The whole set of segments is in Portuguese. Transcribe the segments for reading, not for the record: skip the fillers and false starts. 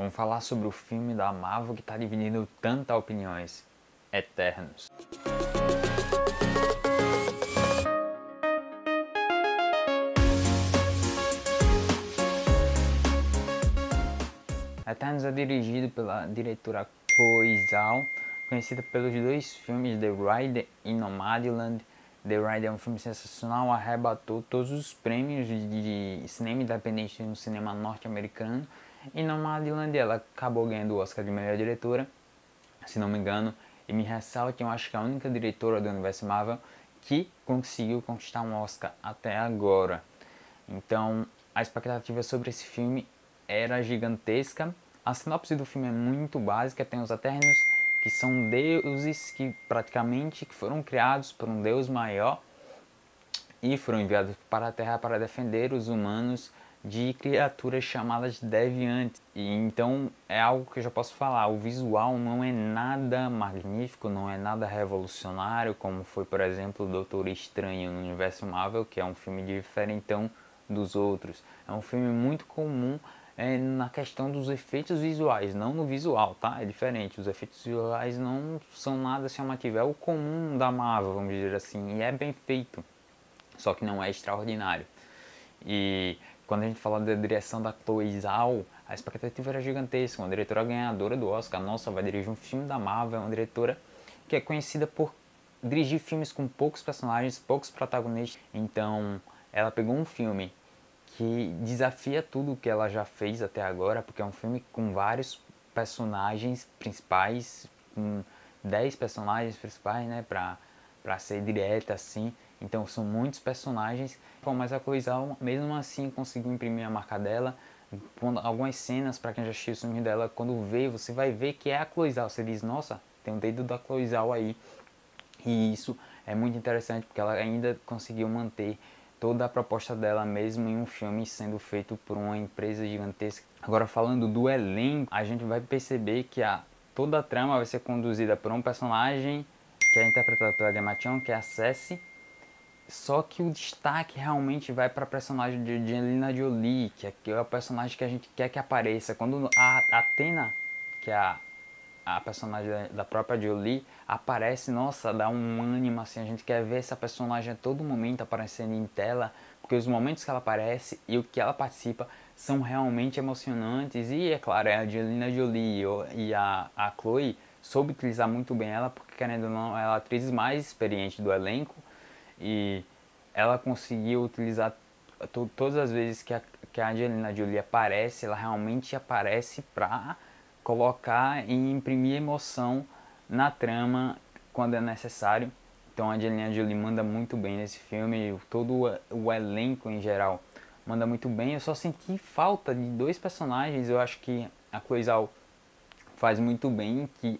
Vamos falar sobre o filme da Marvel que está dividindo tantas opiniões. Eternos. Eternos é dirigido pela diretora Chloe Zhao, conhecida pelos dois filmes The Rider e Nomadland. The Rider é um filme sensacional, arrebatou todos os prêmios de cinema independente no cinema norte-americano. E Nomadland ela acabou ganhando o Oscar de melhor diretora, se não me engano. E me ressalta que eu acho que é a única diretora do universo Marvel que conseguiu conquistar um Oscar até agora. Então a expectativa sobre esse filme era gigantesca. A sinopse do filme é muito básica. Tem os Eternos, que são deuses que praticamente foram criados por um deus maior e foram enviados para a Terra para defender os humanos de criaturas chamadas deviantes. E então é algo que eu já posso falar, o visual não é nada magnífico, não é nada revolucionário, como foi, por exemplo, o Doutor Estranho no universo Marvel, que é um filme diferentão dos outros. É um filme muito comum na questão dos efeitos visuais, não no visual, tá? É diferente, os efeitos visuais não são nada chamativo, é o comum da Marvel, vamos dizer assim, e é bem feito, só que não é extraordinário. E quando a gente fala da direção da Chloe Zhao, a expectativa era gigantesca, uma diretora ganhadora do Oscar. Nossa, vai dirigir um filme da Marvel, é uma diretora que é conhecida por dirigir filmes com poucos personagens, poucos protagonistas. Então ela pegou um filme que desafia tudo o que ela já fez até agora, porque é um filme com vários personagens principais, com 10 personagens principais, né, pra ser direta assim. Então são muitos personagens, mas a Chloe Zhao mesmo assim conseguiu imprimir a marca dela. Algumas cenas, para quem já assistiu o filme dela, quando vê, você vai ver que é a Chloe Zhao. Você diz, nossa, tem um dedo da Chloe Zhao aí. E isso é muito interessante, porque ela ainda conseguiu manter toda a proposta dela mesmo em um filme sendo feito por uma empresa gigantesca. Agora falando do elenco, a gente vai perceber que toda a trama vai ser conduzida por um personagem que é interpretado pela Gemma Chan, que é a Ceci. Só que o destaque realmente vai para a personagem de Angelina Jolie, que é o personagem que a gente quer que apareça. Quando a Athena, que é a personagem da própria Jolie, aparece, nossa, dá um ânimo assim, a gente quer ver essa personagem a todo momento aparecendo em tela, porque os momentos que ela aparece e o que ela participa são realmente emocionantes. E é claro, a Angelina Jolie e a Chloe soube utilizar muito bem ela, porque querendo ou não, ela é a atriz mais experiente do elenco. E ela conseguiu utilizar todas as vezes que a Angelina Jolie aparece, ela realmente aparece para colocar e imprimir emoção na trama quando é necessário. Então a Angelina Jolie manda muito bem nesse filme, todo o elenco em geral manda muito bem. Eu só senti falta de dois personagens. Eu acho que a Chloe Zhao faz muito bem, que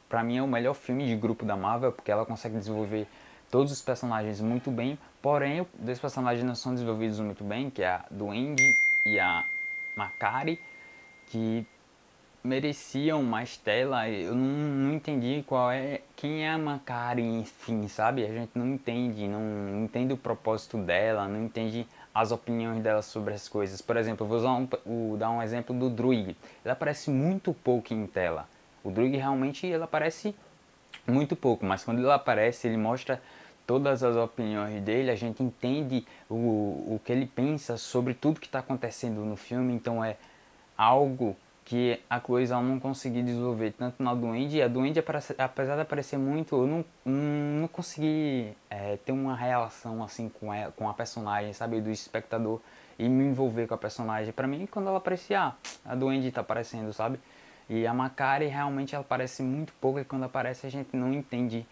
pra mim é o melhor filme de grupo da Marvel, porque ela consegue desenvolver todos os personagens muito bem, porém dois personagens não são desenvolvidos muito bem, que é a Duende e a Makkari, que mereciam mais tela. Eu não entendi quem é a Makkari, enfim, sabe? A gente não entende, não entende o propósito dela, não entende as opiniões dela sobre as coisas. Por exemplo, eu vou dar um exemplo do Druig. Ele aparece muito pouco em tela. O Druig realmente ele aparece muito pouco, mas quando ele aparece, ele mostra todas as opiniões dele, a gente entende o que ele pensa sobre tudo que está acontecendo no filme. Então é algo que a Chloe Zhao não conseguiu desenvolver tanto na Duende. E a Duende, apesar de aparecer muito, eu não consegui ter uma relação assim com a personagem, sabe, do espectador, e me envolver com a personagem. Pra mim, quando ela aparecia, a Duende tá aparecendo, sabe? E a Makkari realmente ela aparece muito pouco, e quando aparece a gente não entende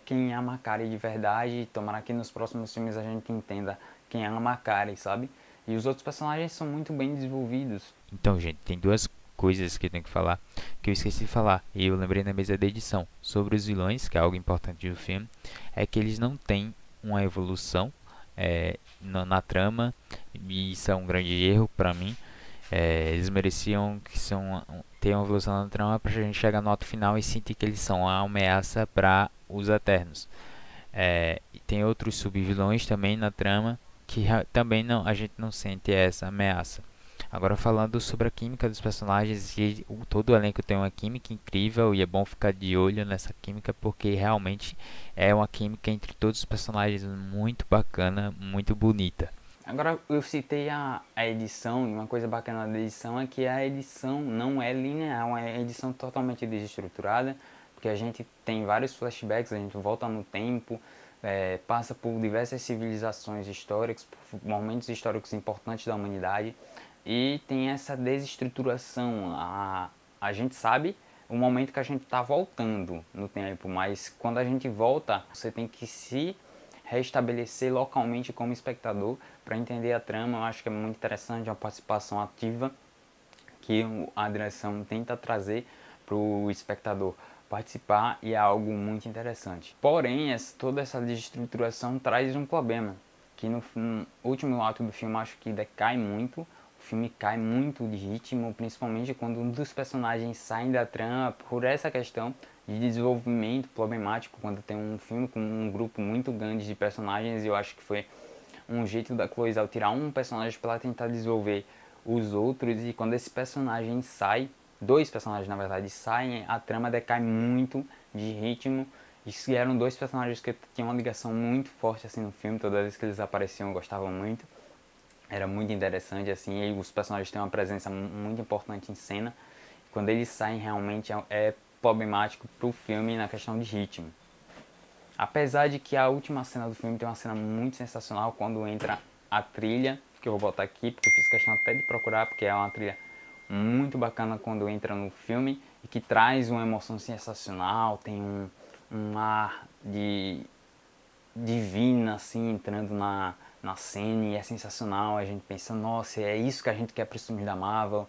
quem é a Makkari de verdade. Tomara que nos próximos filmes a gente entenda quem é a Makkari, sabe? E os outros personagens são muito bem desenvolvidos. Então, gente, tem duas coisas que eu tenho que falar que eu esqueci de falar e eu lembrei na mesa da edição sobre os vilões, que é algo importante do filme, é que eles não têm uma evolução na trama, e isso é um grande erro para mim. Eles mereciam ter uma evolução na trama para a gente chegar no ato final e sentir que eles são a ameaça para os Eternos. E tem outros subvilões também na trama que também a gente não sente essa ameaça. Agora falando sobre a química dos personagens, e todo o elenco tem uma química incrível e é bom ficar de olho nessa química porque realmente é uma química entre todos os personagens muito bacana, muito bonita. Agora eu citei a edição, e uma coisa bacana da edição é que a edição não é linear, é uma edição totalmente desestruturada, porque a gente tem vários flashbacks, a gente volta no tempo, passa por diversas civilizações históricas, por momentos históricos importantes da humanidade, e tem essa desestruturação. A gente sabe o momento que a gente está voltando no tempo, mas quando a gente volta, você tem que se restabelecer localmente como espectador para entender a trama. Eu acho que é muito interessante a participação ativa que a direção tenta trazer para o espectador participar, e é algo muito interessante. Porém, toda essa desestruturação traz um problema, que no último ato do filme acho que decai muito. O filme cai muito de ritmo, principalmente quando um dos personagens sai da trama por essa questão de desenvolvimento problemático, quando tem um filme com um grupo muito grande de personagens. E eu acho que foi um jeito da Chloe ao tirar um personagem para tentar desenvolver os outros, e quando esse personagem sai, dois personagens na verdade saem, a trama decai muito de ritmo. E eram dois personagens que tinham uma ligação muito forte assim no filme, toda vez que eles apareciam eu gostava muito, era muito interessante assim, e os personagens têm uma presença muito importante em cena. Quando eles saem realmente é problemático pro filme na questão de ritmo. Apesar de que a última cena do filme tem uma cena muito sensacional, quando entra a trilha, que eu vou botar aqui, porque eu fiz questão até de procurar, porque é uma trilha muito bacana quando entra no filme, e que traz uma emoção sensacional, tem um ar de divina assim entrando na cena, e é sensacional. A gente pensa, nossa, é isso que a gente quer para os filmes da Marvel,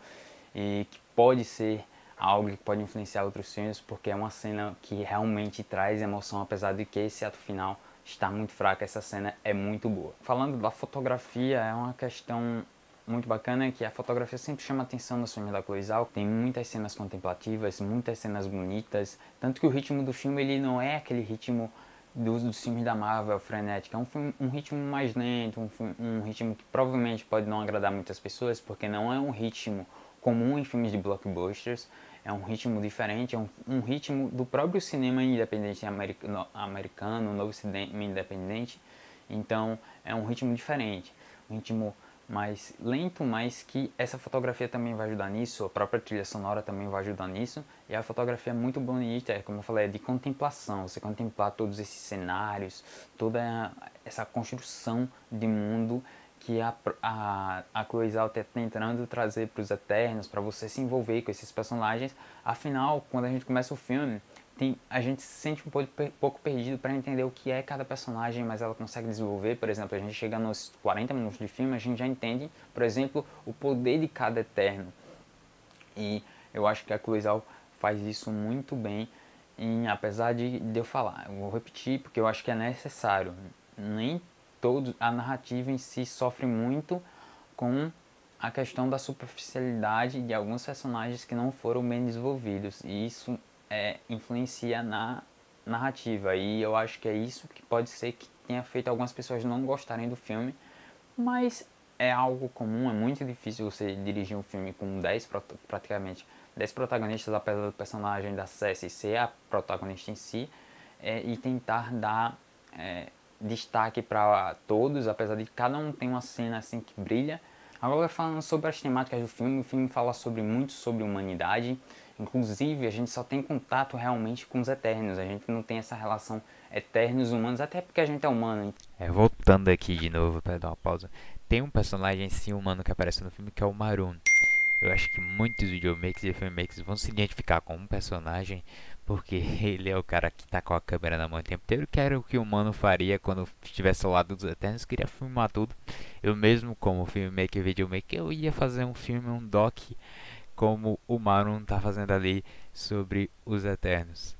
e que pode ser algo que pode influenciar outros filmes, porque é uma cena que realmente traz emoção, apesar de que esse ato final está muito fraco. Essa cena é muito boa. Falando da fotografia, é uma questão muito bacana, que a fotografia sempre chama atenção nos filmes da Chloe Zhao. Tem muitas cenas contemplativas, muitas cenas bonitas, tanto que o ritmo do filme ele não é aquele ritmo dos filmes da Marvel frenético, é um ritmo mais lento, um ritmo que provavelmente pode não agradar muitas pessoas, porque não é um ritmo comum em filmes de blockbusters, é um ritmo diferente, é um ritmo do próprio cinema independente americano, novo cinema independente. Então é um ritmo diferente, um ritmo mais lento, mas que essa fotografia também vai ajudar nisso, a própria trilha sonora também vai ajudar nisso. E a fotografia é muito bonita, como eu falei, é de contemplação, você contemplar todos esses cenários, toda essa construção de mundo que a Chloe Zhao está tentando trazer para os Eternos, para você se envolver com esses personagens. Afinal, quando a gente começa o filme, a gente se sente um pouco perdido para entender o que é cada personagem, mas ela consegue desenvolver. Por exemplo, a gente chega nos 40 minutos de filme, a gente já entende, por exemplo, o poder de cada Eterno. E eu acho que a Chloe Zhao faz isso muito bem. E apesar de eu falar, eu vou repetir porque eu acho que é necessário. Nem a narrativa em si sofre muito com a questão da superficialidade de alguns personagens que não foram bem desenvolvidos, e isso influencia na narrativa, e eu acho que é isso que pode ser que tenha feito algumas pessoas não gostarem do filme, mas é algo comum. É muito difícil você dirigir um filme com praticamente 10 protagonistas, apesar do personagem da Cersei ser a protagonista em si, e tentar dar destaque para todos, apesar de cada um tem uma cena assim que brilha. Agora, falando sobre as temáticas do filme, o filme fala muito sobre humanidade. Inclusive, a gente só tem contato realmente com os Eternos, a gente não tem essa relação Eternos-humanos, até porque a gente é humano. Voltando aqui de novo para dar uma pausa, tem um personagem sim humano que aparece no filme que é o Maroon. Eu acho que muitos videomakers e filmmakers vão se identificar com um personagem porque ele é o cara que tá com a câmera na mão o tempo inteiro, que era o que o humano faria quando estivesse ao lado dos Eternos, queria filmar tudo. Eu mesmo, como filmmaker e videomaker, eu ia fazer um filme, um doc, como o Maroon tá fazendo ali sobre os Eternos.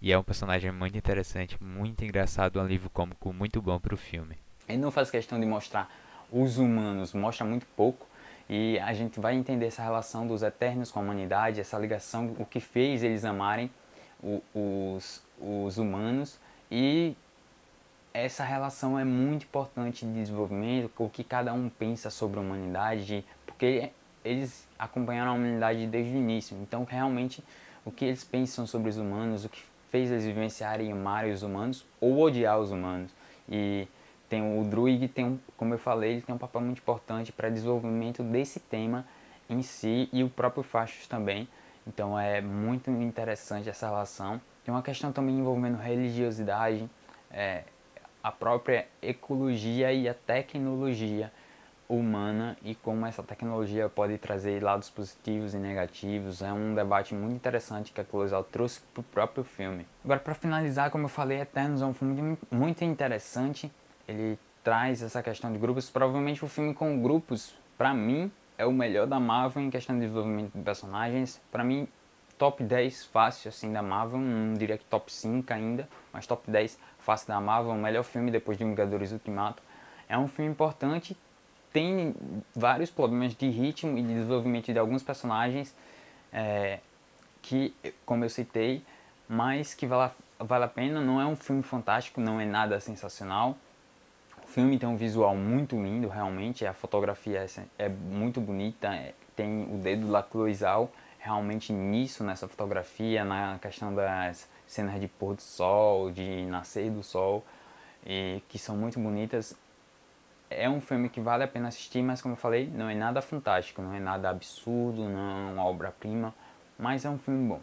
E é um personagem muito interessante, muito engraçado, um alívio cômico muito bom pro filme. Ele não faz questão de mostrar os humanos, mostra muito pouco, e a gente vai entender essa relação dos Eternos com a humanidade, essa ligação, o que fez eles amarem os humanos, e essa relação é muito importante de desenvolvimento, o que cada um pensa sobre a humanidade, porque eles acompanharam a humanidade desde o início. Então, realmente, o que eles pensam sobre os humanos, o que fez eles vivenciarem amar os humanos ou odiar os humanos. E tem o Druig, como eu falei, ele tem um papel muito importante para o desenvolvimento desse tema em si e o próprio Fastos também. Então é muito interessante essa relação. Tem uma questão também envolvendo religiosidade, a própria ecologia e a tecnologia humana e como essa tecnologia pode trazer lados positivos e negativos. É um debate muito interessante que a Cloizal trouxe para o próprio filme. Agora, para finalizar, como eu falei, Eternos é um filme muito interessante. Ele traz essa questão de grupos. Provavelmente o filme com grupos, para mim, é o melhor da Marvel em questão de desenvolvimento de personagens. Para mim, top 10 fácil assim da Marvel, não diria que top 5 ainda, mas top 10 fácil da Marvel, o melhor filme depois de Vingadores Ultimato. É um filme importante, tem vários problemas de ritmo e de desenvolvimento de alguns personagens que, como eu citei, mas que vale a pena. Não é um filme fantástico, não é nada sensacional. O filme tem um visual muito lindo, realmente, a fotografia é muito bonita, tem o dedo da Cloizal realmente nisso, nessa fotografia, na questão das cenas de pôr do sol, de nascer do sol, e que são muito bonitas. É um filme que vale a pena assistir, mas como eu falei, não é nada fantástico, não é nada absurdo, não é uma obra-prima, mas é um filme bom.